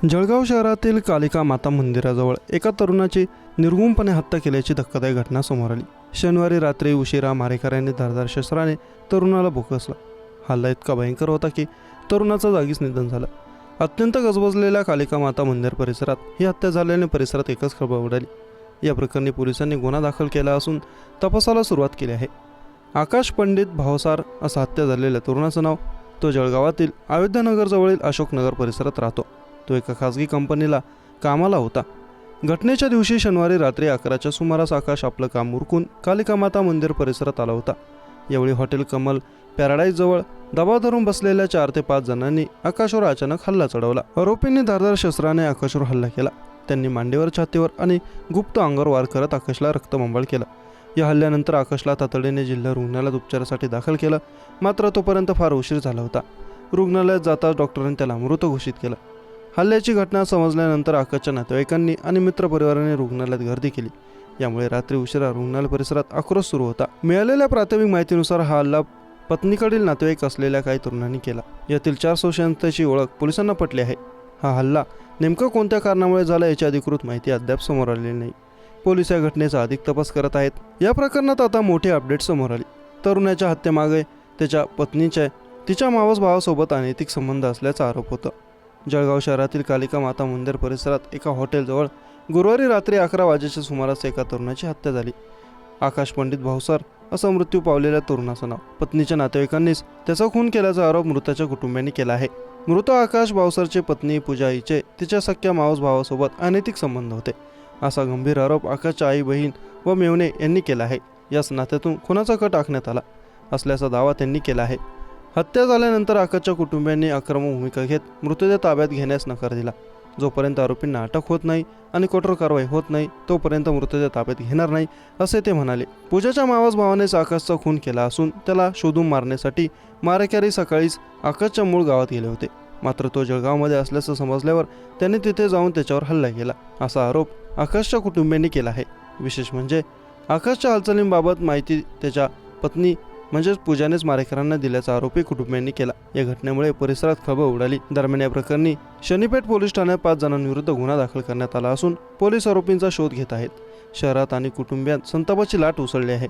जळगाव शहरातील कालिका माता मंदिराजवळ एका तरुणाची निर्गुणपणे हत्या केल्याची धक्कादायक घटना समोर आली। शनिवारी रात्री उशिरा मारेकऱ्यांनी धारदार शस्त्राने तरुणाला भोसला। हल्ला इतका भयंकर होता की तरुणाचं जागीच निधन झालं। अत्यंत गजबजलेल्या कालिका माता मंदिर परिसरात ही हत्या झाल्याने परिसरात एकच खळबळ उडाली। या प्रकरणी पोलिसांनी गुन्हा दाखल केला असून तपासाला सुरुवात केली आहे। आकाश पंडित भावसार असं हत्या झालेल्या तरुणाचं नाव। तो जळगावातील अयोध्यानगरजवळील अशोकनगर परिसरात राहतो। तो एका खासगी कंपनीला कामाला होता। घटनेच्या दिवशी शनिवारी रात्री 11च्या सुमारास आकाश आपलं काम उरकून कालिका माता मंदिर परिसरात आला होता। यावेळी हॉटेल कमल पॅराडाईज जवळ दबाव धरून बसलेल्या 4 ते 5 जणांनी आकाशवर अचानक हल्ला चढवला। आरोपींनी धारदार शस्त्राने आकाशवर हल्ला केला। त्यांनी मांडीवर, छातीवर आणि गुप्त अंगावर वार करत आकाशला रक्तबंबाळ केलं। या हल्ल्यानंतर आकाशला तातडीने जिल्हा रुग्णालयात उपचारासाठी दाखल केलं, मात्र तोपर्यंत फार उशीर झाला होता। रुग्णालयात जाताच डॉक्टरांनी त्याला मृत घोषित केलं। हल्ल्याची घटना समजल्यानंतर आकाशच्या नातेवाईकांनी आणि मित्रपरिवाराने रुग्णालयात गर्दी केली। यामुळे रात्री उशिरा रुग्णालय परिसरात आक्रोश सुरू होता। मिळालेल्या प्राथमिक माहितीनुसार हा हल्ला पत्नीकडील नातेवाईक असलेल्या काही तरुणांनी केला। यातील 4 संशयितांची ओळख पोलिसांना पटली आहे। हा हल्ला नेमका कोणत्या कारणामुळे झाला याची अधिकृत माहिती अद्याप समोर आलेली नाही। पोलीस या घटनेचा अधिक तपास करत आहेत। या प्रकरणात आता मोठी अपडेट समोर आली। तरुणाच्या हत्येमागे त्याच्या पत्नीचे तिच्या मावस भावासोबत अनैतिक संबंध असल्याचा आरोप होता। जळगाव शहरातील कालिका माता मंदिर परिसरात एका हॉटेलजवळ गुरुवारी रात्री 11 वाजेच्या सुमारास एका तरुणाची हत्या झाली। आकाश पंडित भावसार असं मृत्यू पावलेल्या तरुणाचं नाव। पत्नीच्या नातेवाईकांनीच त्याचा खून केल्याचा आरोप मृताच्या कुटुंबियांनी केला आहे। मृत आकाश भावसारची पत्नी पूजा हिचे तिच्या सख्या मावस भावासोबत अनैतिक संबंध होते, असा गंभीर आरोप आकाशच्या आई, बहीण व मेवणे यांनी केला आहे। याच नात्यातून खुनाचा कट आखण्यात आला असल्याचा दावा त्यांनी केला आहे। हत्या झाल्यानंतर आकाशच्या कुटुंबियांनी आक्रमक भूमिका घेत मृतदेह ताब्यात घेण्यास नकार दिला। जोपर्यंत आरोपींना अटक होत नाही आणि कठोर कारवाई होत नाही तोपर्यंत मृतदेह ताब्यात घेणार नाही, असे ते म्हणाले। पूजाच्या मावस भावानेच आकाशचा खून केला असून त्याला शोधून मारण्यासाठी मारेकरी सकाळीच आकाशच्या मूळ गावात गेले होते, मात्र तो जळगावमध्ये असल्याचं समजल्यावर त्यांनी तिथे जाऊन त्याच्यावर हल्ला केला, असा आरोप आकाशच्या कुटुंबियांनी केला आहे। विशेष म्हणजे आकाशच्या हालचालींबाबत माहिती त्याच्या पत्नी म्हणजेच पूजानेच मारेकरांना दिल्याचा आरोपही कुटुंबियांनी केला। या घटनेमुळे परिसरात खळबळ उडाली। दरम्यान या प्रकरणी शनीपेठ पोलीस ठाण्यात 5 जणांविरुद्ध गुन्हा दाखल करण्यात आला असून पोलीस आरोपींचा शोध घेत आहेत। शहरात आणि कुटुंबियात संतापाची लाट उसळली आहे।